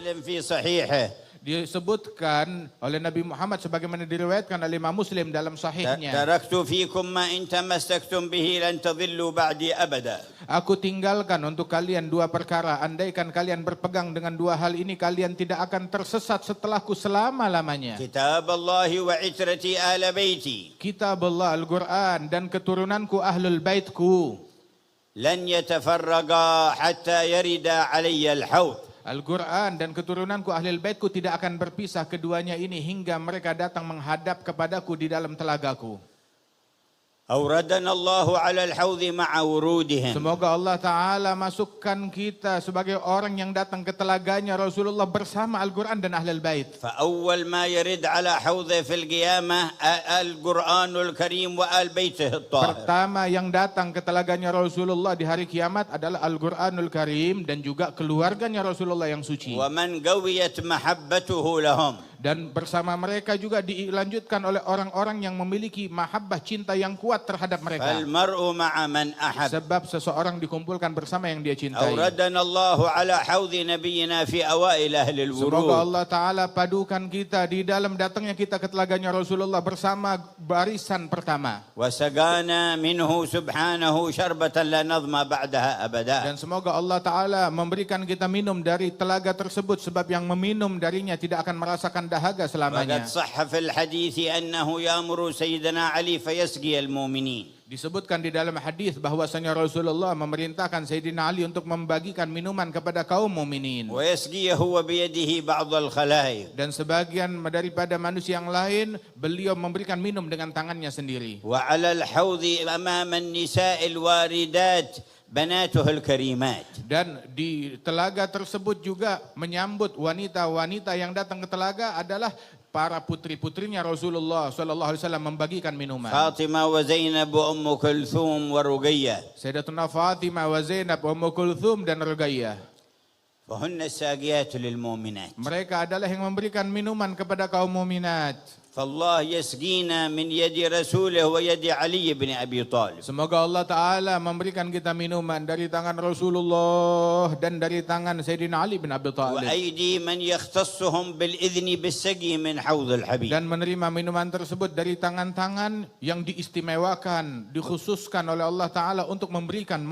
مسلم في صحيحه Disebutkan oleh Nabi Muhammad sebagaimana diriwayatkan oleh Imam Muslim dalam sahihnya. تركت فيكم ما إن تمسكتم به لن تضلوا بعدي أبدا. Aku tinggalkan untuk kalian dua perkara. Andaikan kalian berpegang dengan dua hal ini, kalian tidak akan tersesat setelahku selama-lamanya. كتاب الله وعترتي آل بيتي Kitab Allah, Al-Quran, dan keturunanku ahlul baitku. لن يتفرقا حتى يرد علي الحوض. Al-Quran dan keturunanku ahlul baitku tidak akan berpisah keduanya ini hingga mereka datang menghadap kepadaku di dalam telagaku. أوردنا الله على الحوض مع ورودهم. Semoga Allah Ta'ala masukkan kita sebagai orang yang datang ke telaganya Rasulullah bersama Al-Quran dan Ahlul Bait. فأول ما يرد على حوضه في القيامة القرآن الكريم وآل بيته الطاهر. Pertama yang datang ke telaganya Rasulullah di hari kiamat adalah Al-Quranul Karim dan juga keluarganya Rasulullah yang suci. ومن قويت محبته لهم. Dan bersama mereka juga dilanjutkan oleh orang-orang yang memiliki mahabbah cinta yang kuat terhadap mereka. فالمرء مع من أحب. Sebab seseorang dikumpulkan bersama yang dia cintai. أوردنا الله على حوض نبينا في أوائل أهل Semoga الورود. Allah Ta'ala padukan kita di dalam datangnya kita ke telaganya Rasulullah bersama barisan pertama. وسقانا منه سبحانه شربة لا نظمى بعدها أبدا. Dan semoga Allah Ta'ala memberikan kita minum dari telaga tersebut sebab yang meminum darinya tidak akan merasakan dahaga selamanya. وقد صح في الحديث أنه يأمر سيدنا علي فيسقي المؤمنين. Disebutkan di dalam hadis bahwasanya Rasulullah memerintahkan Sayyidina Ali untuk membagikan minuman kepada kaum mukminin. ويسقيه هو بيده بعض الخلائق. Dan sebagian daripada manusia yang lain beliau memberikan minum dengan tangannya sendiri. وعلى الحوض أمام النساء الواردات بناته الكريمات. Dan di telaga tersebut juga menyambut wanita-wanita yang datang ke telaga adalah para putri-putrinya Rasulullah sallallahu alaihi wasallam membagikan minuman. فاطمة وزينب وأم كلثوم ورقية. Sayyidatuna Fatimah wa Zainab, Ummu Kulthum dan Ruqayyah. فهن الساقيات للمؤمنات. Mereka adalah yang memberikan minuman kepada kaum mukminat. فالله يسقينا من يد رسوله ويد علي بن أبي طالب. Semoga Allah Ta'ala memberikan kita minuman dari tangan Rasulullah dan dari tangan Sayyidina Ali bin Abi Thalib. وأيدي من يختصهم بالإذن بالسقي من حوض الحبيب. Dan menerima minuman tersebut dari tangan-tangan yang diistimewakan, dikhususkan oleh Allah Ta'ala untuk membagikan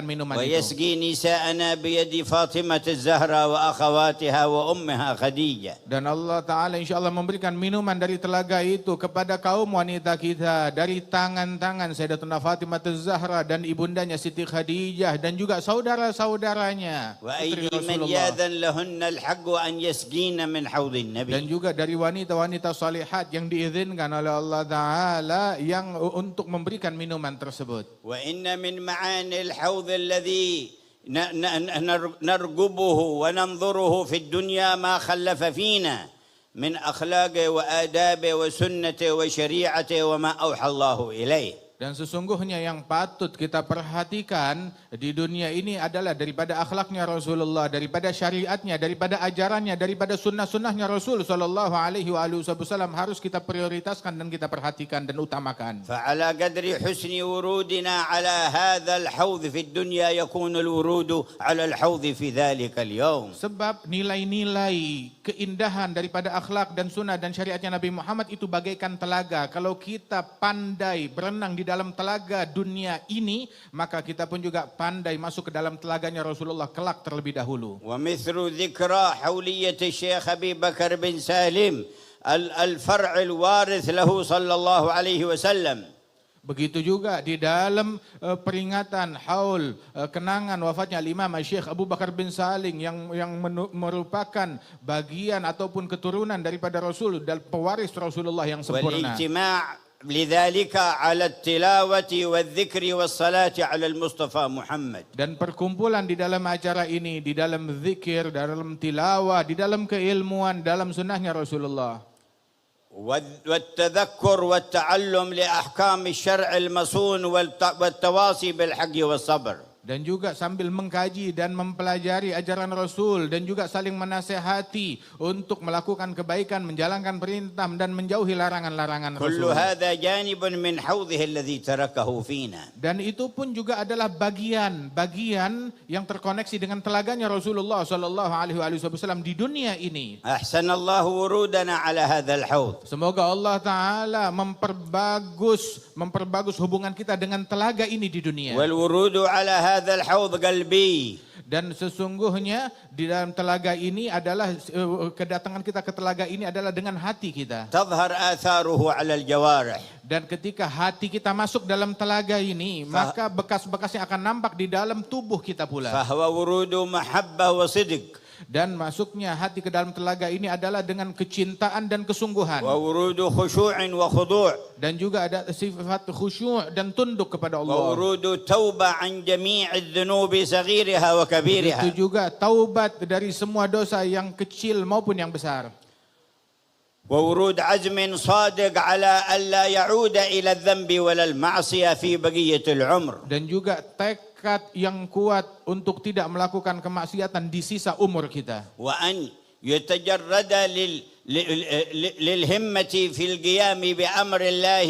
minuman itu. ويسقي نساءنا بيد فاطمة الزهراء وأخواتها وأمها خديجة. Dan Allah Ta'ala insya Allah memberikan minuman dari telaga itu kepada kaum wanita kita dari tangan-tangan Sayyidatuna Fatimah Az-Zahra dan ibundanya Siti Khadijah dan juga saudara-saudaranya putri وأيدي من Rasulullah. يأذن لهن الحق أن يسقين من حوض النبي. Dan juga dari wanita-wanita salihat yang diizinkan oleh Allah Ta'ala yang untuk memberikan minuman tersebut. وإن من معاني الحوض الذي نرقبه وننظره في الدنيا ما خلف فينا من أخلاقه وآدابه وسنته وشريعته وما أوحى الله إليه. Dan sesungguhnya yang patut kita perhatikan di dunia ini adalah daripada akhlaknya Rasulullah, daripada syariatnya, daripada ajarannya, daripada sunnah-sunnahnya Rasul sallallahu alaihi wasallam harus kita prioritaskan dan kita perhatikan dan utamakan. فعلى قدر حسن ورودنا على هذا الحوض في الدنيا يكون الورود على الحوض في ذلك اليوم. Sebab nilai-nilai keindahan daripada akhlak dan sunnah dan syariatnya Nabi Muhammad itu bagaikan telaga. Kalau kita pandai berenang di dalam telaga dunia ini, maka kita pun juga pandai masuk ke dalam telaganya Rasulullah kelak terlebih dahulu. ومثل ذكرى حولية الشيخ أبي بكر بن سالم الفرع الوارث له صلى الله عليه وسلم. Begitu juga di dalam peringatan haul kenangan wafatnya Imam Syekh Abu Bakar bin Salim yang merupakan bagian ataupun keturunan daripada Rasul dan pewaris Rasulullah yang sempurna. لذلك على التلاوة والذكر والصلاة على المصطفى محمد. Dan perkumpulan di dalam acara ini, di dalam zikir, dalam tilawah, di dalam keilmuan, dalam sunnahnya Rasulullah. والتذكر والتعلم لأحكام الشرع المصون والتواصي بالحق والصبر. Dan juga sambil mengkaji dan mempelajari ajaran Rasul dan juga saling menasehati untuk melakukan kebaikan, menjalankan perintah dan menjauhi larangan-larangan كل Rasul. هذا جانب من حوضه الذي تركه فينا. Dan itu pun juga adalah bagian yang terkoneksi dengan telaganya Rasulullah Shallallahu Alaihi Wasallam di dunia ini. أحسن الله ورودنا على هذا الحوض. Semoga Allah Ta'ala memperbagus hubungan kita dengan telaga ini di dunia. والورود على هذا الحوض قلبي. Dan sesungguhnya di dalam telaga ini adalah kedatangan kita ke telaga ini adalah dengan hati kita. تظهر آثاره على الجوارح. Dan ketika hati kita masuk dalam telaga ini, maka bekas-bekasnya akan nampak di dalam tubuh kita pula. فهو ورود محبة وصدق. Dan masuknya hati ke dalam telaga ini adalah dengan kecintaan dan kesungguhan. وورود خشوع وخضوع. Dan juga ada sifat khusyuk dan tunduk kepada Allah. وورود توبة عن جميع الذنوب صغيرها وكبيرها. Itu juga taubat dari semua dosa yang kecil maupun yang besar. وورود عزم صادق على ألا يعود إلى الذنب ولا المعصية في بقية العمر. Dan juga tekad yang kuat untuk tidak melakukan kemaksiatan di sisa umur kita. وأن يتجرد للهمة في القيام بأمر الله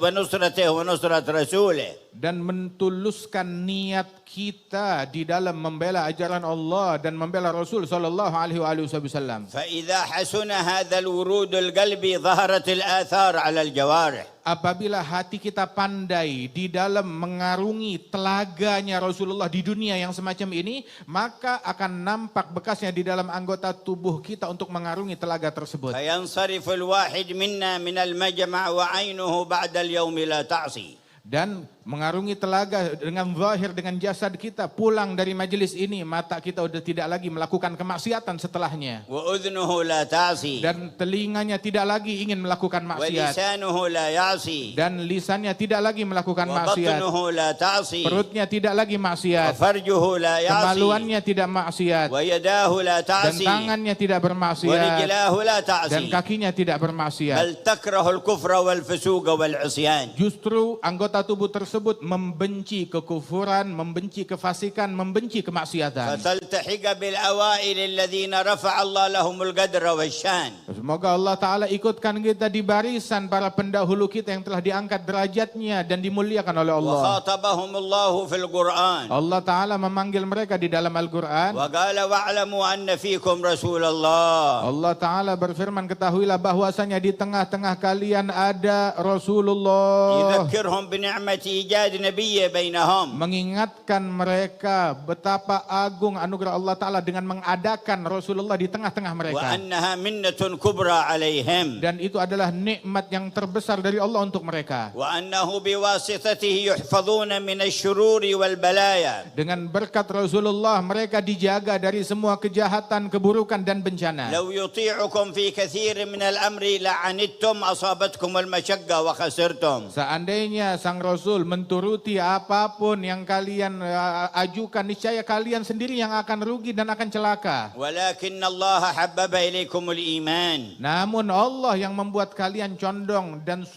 ونصرته ونصرة رسوله. Dan mentuluskan niat kita di dalam membela ajaran Allah dan membela Rasul sallallahu alaihi wasallam. فإذا حسن هذا الورود القلبي ظهرت الآثار على الجوارح. Apabila hati kita pandai di dalam mengarungi telaganya Rasulullah di dunia yang semacam ini, maka akan nampak bekasnya di dalam anggota tubuh kita untuk mengarungi telaga tersebut. فينصرف الواحد منا من المجمع وعينه بعد اليوم لا تعصي. Dan mengarungi telaga dengan zahir, dengan jasad kita, pulang dari majelis ini, mata kita sudah tidak lagi melakukan kemaksiatan setelahnya. وأذنه لا تعصي. Dan telinganya tidak lagi ingin melakukan maksiat. ولسانه لا يعصي. Dan lisannya tidak lagi melakukan maksiat. وبطنه لا تعصي. Perutnya tidak lagi maksiat. وفرجه لا يعصي. Kemaluannya tidak maksiat. ويداه لا Dan تعصي. tangannya tidak bermaksiat. ورجلاه لا Dan تعصي. kakinya tidak bermaksiat. بل تكره الكفر والفسوق والعصيان. Justru anggota tubuh tersebut membenci kekufuran, membenci kefasikan, membenci kemaksiatan. فتلتحق بالأوائل الذين رفع الله لهم القدر والشان. Semoga Allah Ta'ala ikutkan kita di barisan para pendahulu kita yang telah diangkat derajatnya dan dimuliakan oleh Allah. وخاطبهم الله في القرآن. Allah Ta'ala memanggil mereka di dalam Al-Quran. وقال واعلموا أن فيكم رسول الله. Allah Ta'ala berfirman, ketahuilah bahwasanya di tengah-tengah kalian ada Rasulullah. يذكرهم بنعمة إيجاد نبي بينهم. Mengingatkan mereka betapa agung anugerah Allah Ta'ala dengan mengadakan Rasulullah di tengah-tengah mereka. وأنها منة كبرى عليهم. Dan itu adalah nikmat yang terbesar dari Allah untuk mereka. وأنه بواسطته يحفظون من الشرور والبلايا. Dengan berkat Rasulullah mereka dijaga dari semua kejahatan, keburukan dan bencana. لو يطيعكم في كثير من الأمر لعنتم أصابتكم المشقة وخسرتم. Seandainya sang Rasul menturuti apapun yang kalian ajukan, niscaya kalian sendiri yang akan rugi dan akan celaka. ولكن الله حبب إليكم الإيمان. Namun Allah yang membuat kalian condong dan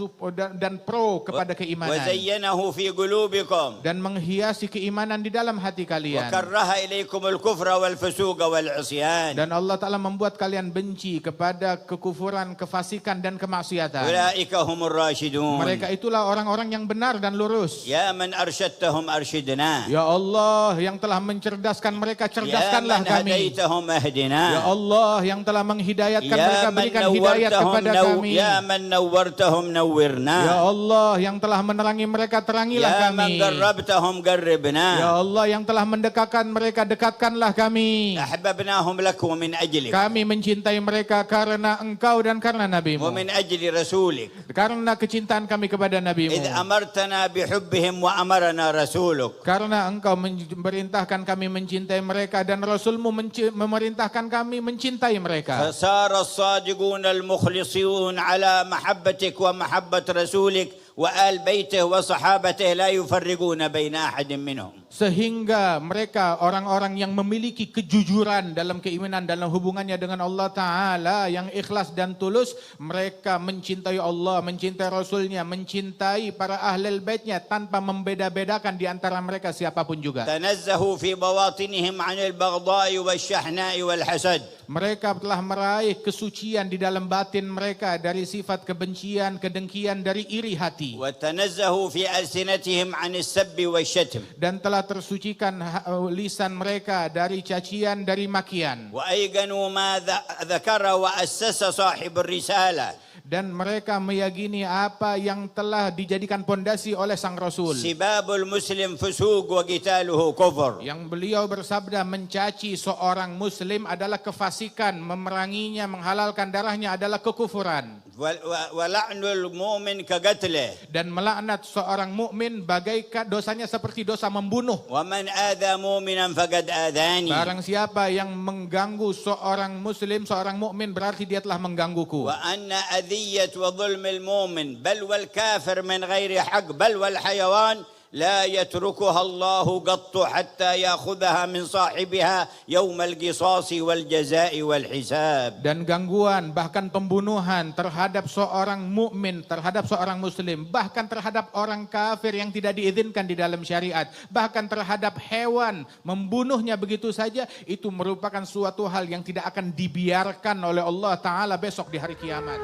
pro kepada keimanan. وزينه في قلوبكم. Dan menghiasi keimanan di dalam hati kalian. وكره إليكم الكفر والفسوق والعصيان. Dan Allah Ta'ala membuat kalian benci kepada kekufuran, kefasikan dan kemaksiatan. أولئك هم الراشدون. Mereka itulah orang-orang yang benar dan lurus. يا من أرشدتهم أرشدنا. Ya Allah yang telah mencerdaskan mereka, يا cerdaskanlah من kami. هديتهم أهدنا. Ya Allah yang telah menghidayatkan mereka, يا من berikan hidayat kepada kami. يا من نورتهم نورنا. Ya Allah yang telah menerangi mereka, terangilah يا من kami. قربتهم قربنا. Ya Allah yang telah mendekatkan mereka, dekatkanlah kami. أحببناهم لك ومن أجلك. Kami mencintai mereka karena Engkau dan karena NabiMu. ومن أجل رسولك. Karena kecintaan kami kepada NabiMu. إذ أمرتنا بحبهم وأمرنا رسولك. Karena Engkau memerintahkan kami mencintai mereka dan Rasulmu memerintahkan kami mencintai mereka. فصار الصادقون المخلصون على محبتك ومحبة رسولك وآل بيته وصحابته لا يفرقون بين أحد منهم. Sehingga mereka orang-orang yang memiliki kejujuran dalam keimanan dalam hubungannya dengan Allah Ta'ala yang ikhlas dan tulus, mereka mencintai Allah, mencintai Rasulnya, mencintai para ahlul baitnya tanpa membeda-bedakan di antara mereka siapapun juga. تنزهوا في بواطنهم عن البغضاء والشحناء والحسد. Mereka telah meraih kesucian di dalam batin mereka dari sifat kebencian, kedengkian, dari iri hati. وتنزهوا في ألسنتهم عن السب والشتم. Dan telah tersucikan lisan mereka dari cacian, dari makian. وأيقنوا ما ذكر وأسس صاحب الرسالة. Dan mereka meyakini apa yang telah dijadikan pondasi oleh sang Rasul. سباب المسلم فسوق وقتاله كفر. Yang beliau bersabda mencaci seorang muslim adalah kefasikan, memeranginya, menghalalkan darahnya adalah kekufuran. ولعن المؤمن كقتله. Dan melaknat seorang mukmin bagaikan dosanya seperti dosa membunuh. ومن آذى مؤمنا فقد آذاني. Barang siapa yang mengganggu seorang muslim, seorang mukmin, berarti dia telah menggangguku. وأن أذية وظلم المؤمن بل والكافر من غير حق بل والحيوان لا يتركها الله قط حتى يأخذها من صاحبها يوم القصاص والجزاء والحساب. Dan gangguan bahkan pembunuhan terhadap seorang mukmin, terhadap seorang muslim, bahkan terhadap orang kafir yang tidak diizinkan di dalam syariat, bahkan terhadap hewan, membunuhnya begitu saja, itu merupakan suatu hal yang tidak akan dibiarkan oleh Allah Ta'ala besok di hari kiamat.